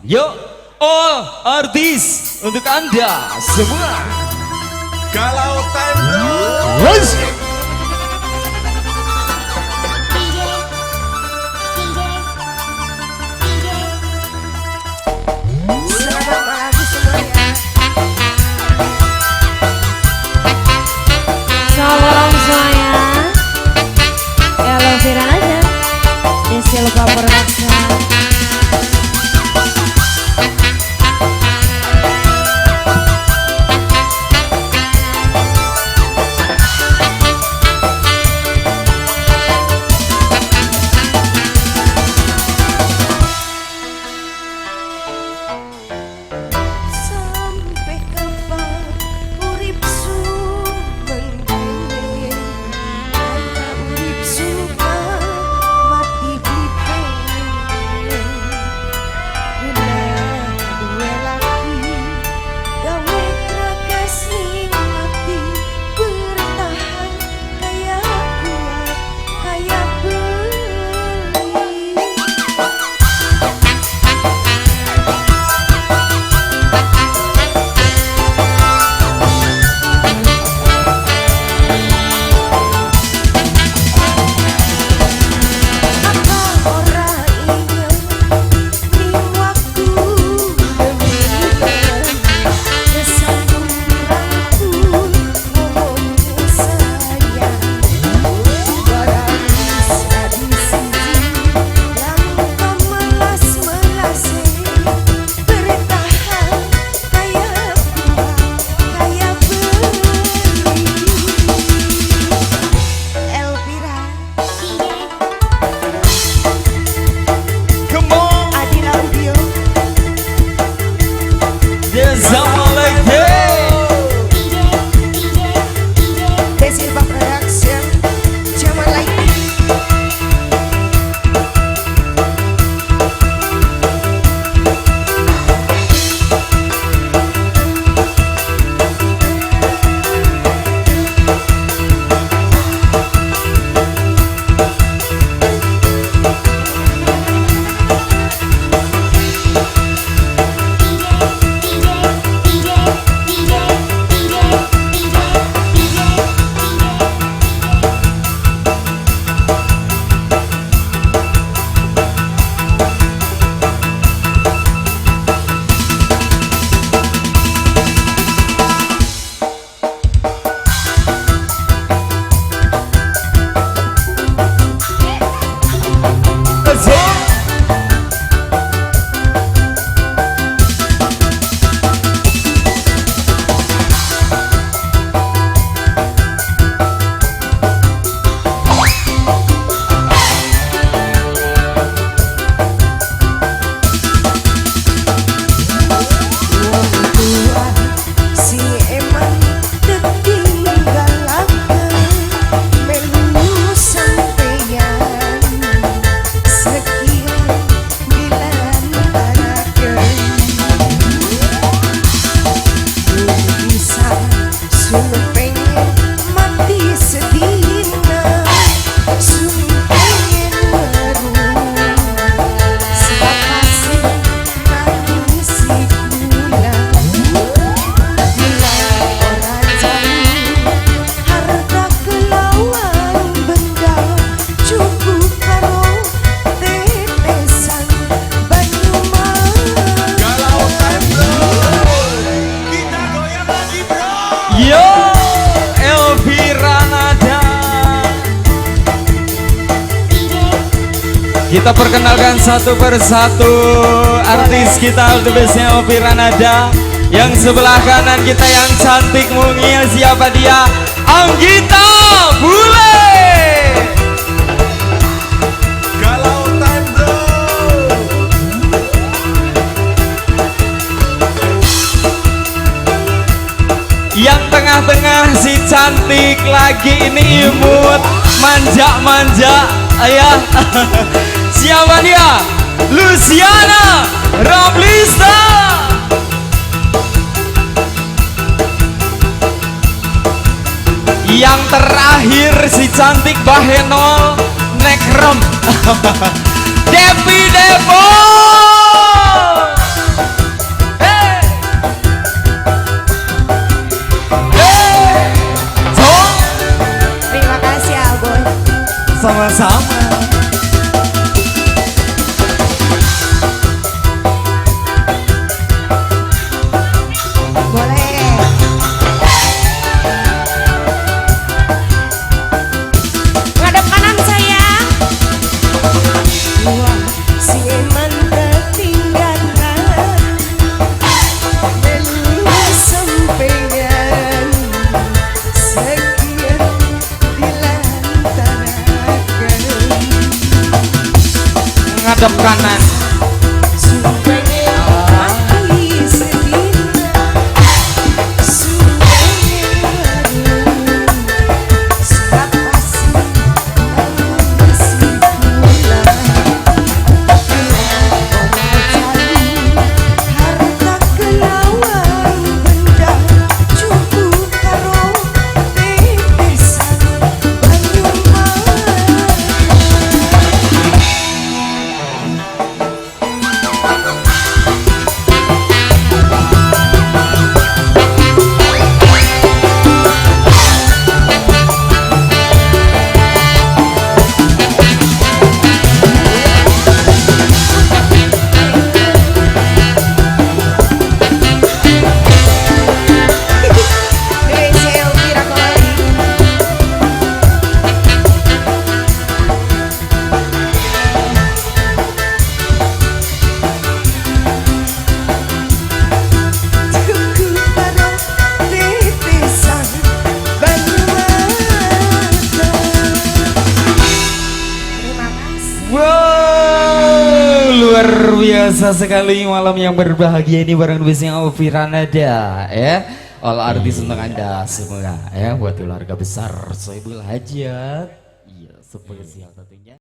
Yuk, all artis untuk Anda semua. Kalau time bro. Let's Selamat pagi semuanya. Shalom semuanya. Hello Firana, Desi Lupa Production. Sampai kapan urip sumengkene, kaya urip suka mati dipene. Ulah duwe lagi gawe krakas ning ati, bertahan kaya kuat kaya beli. Apa ora inget ning waktu demikian, bersambung dirangkul ngomongnya sayang. Barang bisa disiji, langkah melas-melase, bertahan kaya kuat kaya beli. Elvira come on. Adil Audio Desi Lupa Production Jaman Lighting. Let's go. Tua si emang ketinggalakan, melu sampeyan sekian dilantarakan. Bisa sun pengen mati sedina, sun pengen merung siapa sih nangis si kula. Bila orang jauh harta kelawan benda, cukup karo tetesan banyu mawar. Kalau time bro. Kita goyang lagi bro. Yo, Elvira Nada. Kita perkenalkan satu persatu artis kita the bestnya Elvira Nada. Yang sebelah kanan kita yang cantik mungil, siapa dia? Anggita Bule. Kalau time bro. Yang tengah-tengah si cantik lagi ini imut, manja-manja, ayah. Siapa dia? Luciana Ramlista. Yang terakhir si cantik Bahenol Nekrem Devi Devo. hadap kanan. Luar biasa sekali malam yang berbahagia ini bareng bisnya Ovi Ranada ya. All artis untuk Anda semua ya, buat keluarga besar Soebul Hajat. Iya, spesial tentunya.